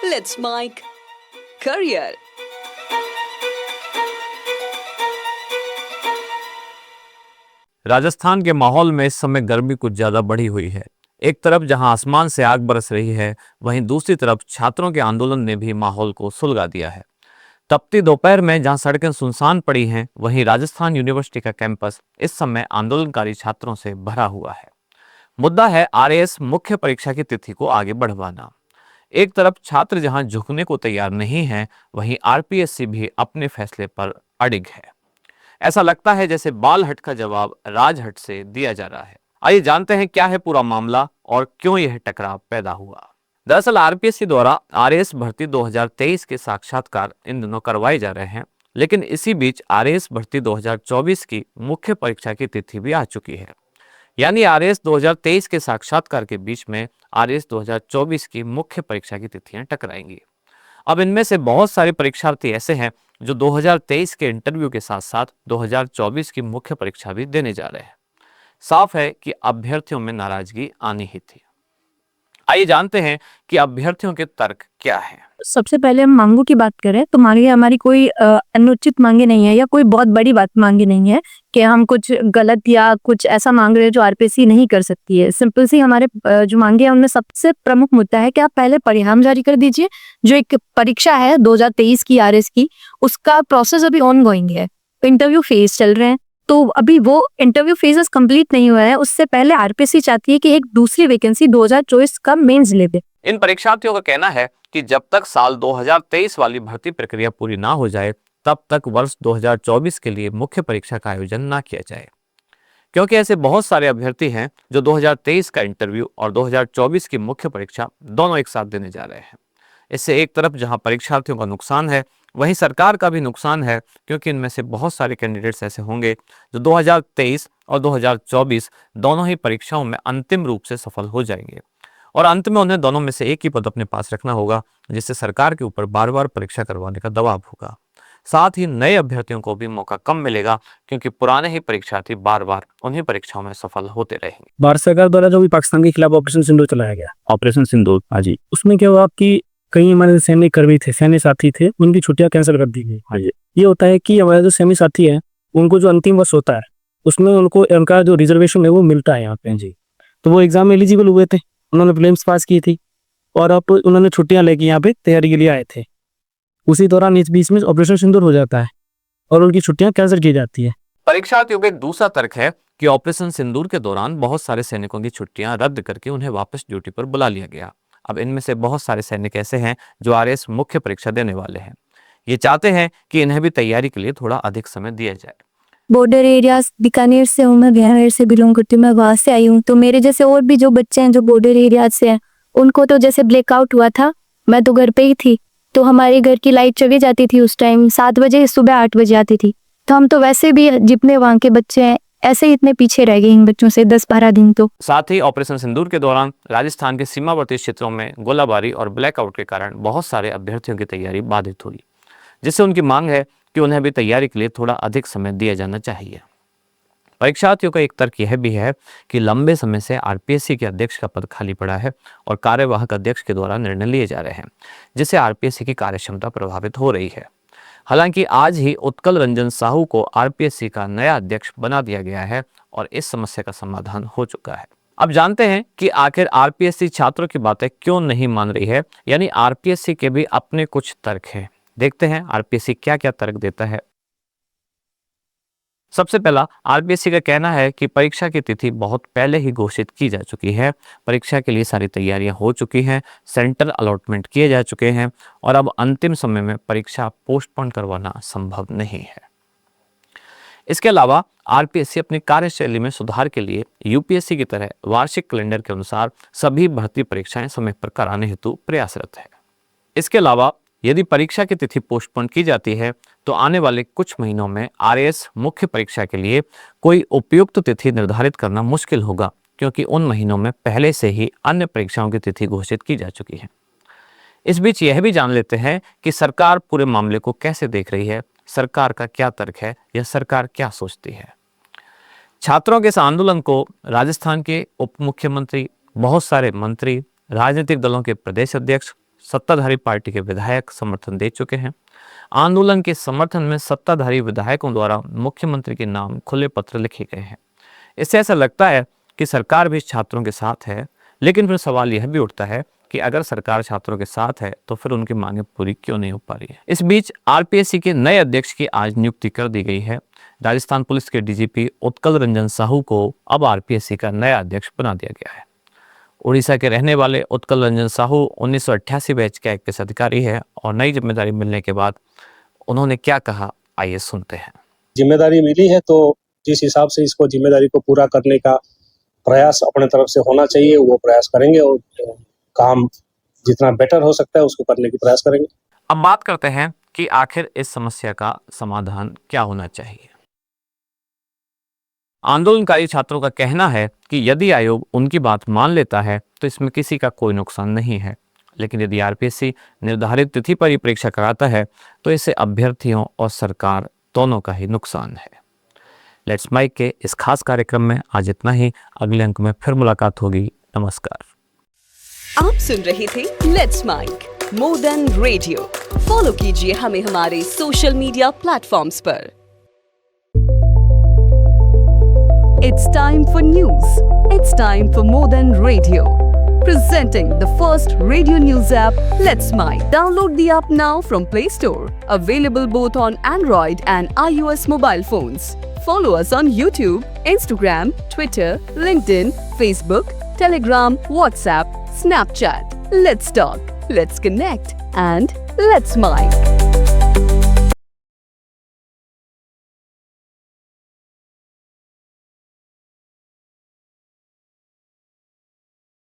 Let's make career. Rajasthan के माहौल में इस समय गर्मी कुछ ज्यादा बढ़ी हुई है। एक तरफ जहां आसमान से आग बरस रही है, वहीं दूसरी तरफ छात्रों के आंदोलन ने भी माहौल को सुलगा दिया है। तपती दोपहर में जहां सड़कें सुनसान पड़ी हैं, वहीं राजस्थान यूनिवर्सिटी का कैंपस इस समय आंदोलनकारी छात्रों से भरा हुआ है। मुद्दा है आरएएस मुख्य परीक्षा की तिथि को आगे बढ़वाना। एक तरफ छात्र जहां झुकने को तैयार नहीं है, वहीं आरपीएससी भी अपने फैसले पर अडिग है। ऐसा लगता है जैसे बालहट का जवाब राजहट से दिया जा रहा है। आइए जानते हैं क्या है पूरा मामला और क्यों यह टकराव पैदा हुआ। दरअसल आरपीएससी द्वारा आरएएस भर्ती 2023 के साक्षात्कार इन दिनों करवाए जा रहे हैं, लेकिन इसी बीच आरएएस भर्ती 2024 की मुख्य परीक्षा की तिथि भी आ चुकी है। यानी आरएएस 2023 के साक्षात्कार के बीच में आरएएस 2024 की मुख्य परीक्षा की तिथियां टकराएंगी। अब इनमें से बहुत सारे परीक्षार्थी ऐसे हैं जो 2023 के इंटरव्यू के साथ साथ 2024 की मुख्य परीक्षा भी देने जा रहे हैं। साफ है कि अभ्यर्थियों में नाराजगी आनी ही थी। आइए जानते हैं कि अभ्यर्थियों के तर्क क्या हैं। सबसे पहले हम मांगों की बात करें तो मांगे हमारी कोई अनुचित मांगे नहीं है या कोई बहुत बड़ी बात मांगे नहीं है कि हम कुछ गलत या कुछ ऐसा मांग रहे हैं जो आरपीएससी नहीं कर सकती है। सिंपल सी हमारे जो मांगे हैं उनमें सबसे प्रमुख मुद्दा है कि आप पहले परिणाम जारी कर दीजिए। जो एक परीक्षा है 2023 की आरएस की, उसका प्रोसेस अभी ऑन गोइंग है, इंटरव्यू फेज चल रहे हैं, तो अभी वो इंटरव्यू फेजेस कंप्लीट नहीं हुआ है। उससे पहले आरपीएससी चाहती है कि एक दूसरी वैकेंसी 2024 का मेंस ले दे। इन परीक्षार्थियों का कहना है कि जब तक साल 2023 वाली भर्ती प्रक्रिया पूरी ना हो जाए, तब तक वर्ष 2024 के लिए मुख्य परीक्षा का आयोजन ना किया जाए, क्योंकि ऐसे बहुत सारे अभ्यर्थी हैं जो 2023 का इंटरव्यू और 2024 की मुख्य परीक्षा दोनों एक साथ देने जा रहे हैं। इससे एक तरफ जहां परीक्षार्थियों का नुकसान है, वहीं सरकार का भी नुकसान है, क्योंकि इनमें से बहुत सारे कैंडिडेट्स ऐसे होंगे जो 2023 और 2024 दोनों ही परीक्षाओं में अंतिम रूप से सफल हो जाएंगे और अंत में उन्हें दोनों में से एक ही पद अपने पास रखना होगा, जिससे सरकार के ऊपर बार बार परीक्षा करवाने का दबाव होगा। साथ ही नए अभ्यर्थियों को भी मौका कम मिलेगा, क्योंकि पुराने ही परीक्षार्थी बार बार उन्हीं परीक्षाओं में सफल होते रहेंगे। भारत सरकार द्वारा जो भी पाकिस्तान के खिलाफ ऑपरेशन सिंदूर चलाया गया, ऑपरेशन सिंदूर, हाँ जी, उसमें क्या हुआ कि कई हमारे सैनिक कर्मी थे, सैन्य साथी थे, उनकी छुट्टियां कैंसिल कर दी गई। हाँ जी, ये होता है कि हमारे जो सैन्य साथी हैं उनको जो अंतिम वर्ष होता है उसमें उनको उनका जो रिजर्वेशन है वो मिलता है यहाँ पे जी। तो वो एग्जाम में एलिजिबल हुए थे, उन्होंने प्रीलिम्स पास की थी और अब उन्होंने छुट्टियां लेके यहाँ पे तैयारी के लिए आए थे। उसी दौरान इस बीच में ऑपरेशन सिंदूर हो जाता है और उनकी छुट्टियां कैंसिल की जाती है। परीक्षार्थियों का एक दूसरा तर्क है कि ऑपरेशन सिंदूर के दौरान बहुत सारे सैनिकों की छुट्टियां रद्द करके उन्हें वापस ड्यूटी पर बुला लिया गया। अब इनमें से बहुत सारे सैनिक ऐसे हैं जो आरएएस मुख्य परीक्षा देने वाले हैं। ये चाहते हैं कि इन्हें भी तैयारी के लिए थोड़ा अधिक समय दिया जाए। बॉर्डर एरियाज बीकानेर से हूँ मैं, बिहार से बिलोंग करती हूँ, मैं वहां से आई हूँ। तो मेरे जैसे और भी जो बच्चे हैं जो बॉर्डर एरियाज से हैं, उनको तो जैसे ब्लैकआउट हुआ था, मैं तो घर पे ही थी, तो हमारे घर की लाइट चली जाती थी उस टाइम 7 बजे, सुबह 8 बजे आती थी। तो हम तो वैसे भी जितने वहाँ के बच्चे हैं ऐसे ही इतने पीछे रह गए इन बच्चों से 10-12 दिन। तो साथ ही ऑपरेशन सिंदूर के दौरान राजस्थान के सीमावर्ती क्षेत्रों में गोलाबारी और ब्लैकआउट के कारण बहुत सारे अभ्यर्थियों की तैयारी बाधित हुई, जिससे उनकी मांग है कि उन्हें भी तैयारी के लिए थोड़ा अधिक समय दिया जाना चाहिए। परीक्षार्थियों का एक तर्क यह भी है कि लंबे समय से आरपीएससी के अध्यक्ष का पद खाली पड़ा है और कार्यवाहक अध्यक्ष के द्वारा निर्णय लिए जा रहे हैं, जिससे आरपीएससी की कार्यक्षमता प्रभावित हो रही है। हालांकि आज ही उत्कल रंजन साहू को आरपीएससी का नया अध्यक्ष बना दिया गया है और इस समस्या का समाधान हो चुका है। अब जानते हैं कि आखिर आरपीएससी छात्रों की बातें क्यों नहीं मान रही है, यानी आरपीएससी के भी अपने कुछ तर्क हैं। देखते हैं आरपीएससी क्या क्या तर्क देता है। सबसे पहला, आरपीएससी का कहना है कि परीक्षा की तिथि बहुत पहले ही घोषित की जा चुकी है, परीक्षा के लिए सारी तैयारियां हो चुकी हैं, सेंटर अलॉटमेंट किए जा चुके हैं और अब अंतिम समय में परीक्षा पोस्टपोन करवाना संभव नहीं है। इसके अलावा आरपीएससी अपनी कार्यशैली में सुधार के लिए यूपीएससी की तरह वार्षिक कैलेंडर के अनुसार सभी भर्ती परीक्षाएं समय पर कराने हेतु प्रयासरत है। इसके अलावा यदि परीक्षा की तिथि पोस्टपोन की जाती है तो आने वाले कुछ महीनों में आरएएस मुख्य परीक्षा के लिए कोई उपयुक्त तिथि निर्धारित करना मुश्किल होगा, क्योंकि उन महीनों में पहले से ही अन्य परीक्षाओं की तिथि घोषित की जा चुकी है। इस बीच यह भी जान लेते हैं कि सरकार पूरे मामले को कैसे देख रही है, सरकार का क्या तर्क है या सरकार क्या सोचती है। छात्रों के इस आंदोलन को राजस्थान के उप मुख्यमंत्री, बहुत सारे मंत्री, राजनीतिक दलों के प्रदेश अध्यक्ष सत्ताधारी पार्टी के विधायक समर्थन दे चुके हैं। आंदोलन के समर्थन में सत्ताधारी विधायकों द्वारा मुख्यमंत्री के नाम खुले पत्र लिखे गए हैं। इससे ऐसा लगता है कि सरकार भी छात्रों के साथ है, लेकिन फिर सवाल यह भी उठता है कि अगर सरकार छात्रों के साथ है तो फिर उनकी मांगें पूरी क्यों नहीं हो पा रही है। इस बीच आरपीएससी के नए अध्यक्ष की आज नियुक्ति कर दी गई है। राजस्थान पुलिस के डीजीपी उत्कल रंजन साहू को अब आरपीएससी का नया अध्यक्ष बना दिया गया है। उड़ीसा के रहने वाले उत्कल रंजन साहू 1988 बैच के आईपीएस अधिकारी है और नई जिम्मेदारी मिलने के बाद उन्होंने क्या कहा, आइए सुनते हैं। जिम्मेदारी मिली है तो जिस हिसाब से इसको जिम्मेदारी को पूरा करने का प्रयास अपने तरफ से होना चाहिए वो प्रयास करेंगे और काम जितना बेटर हो सकता है उसको करने की प्रयास करेंगे। अब बात करते हैं कि आखिर इस समस्या का समाधान क्या होना चाहिए। आंदोलनकारी छात्रों का कहना है कि यदि आयोग उनकी बात मान लेता है तो इसमें किसी का कोई नुकसान नहीं है, लेकिन यदि आरपीएससी निर्धारित तिथि पर ही परीक्षा कराता है तो इससे अभ्यर्थियों और सरकार दोनों का ही नुकसान है। लेट्स माइक के इस खास कार्यक्रम में आज इतना ही। अगले अंक में फिर मुलाकात होगी। नमस्कार। आप सुन रहे थे let's mike more than radio. Follow कीजिए हमें हमारे सोशल मीडिया प्लेटफॉर्म्स पर। It's time for news. It's time for more than radio. Presenting the first radio news app, Let's Mic. Download the app now from Play Store. Available both on Android and iOS mobile phones. Follow us on YouTube, Instagram, Twitter, LinkedIn, Facebook, Telegram, WhatsApp, Snapchat. Let's talk, let's connect, and let's mic.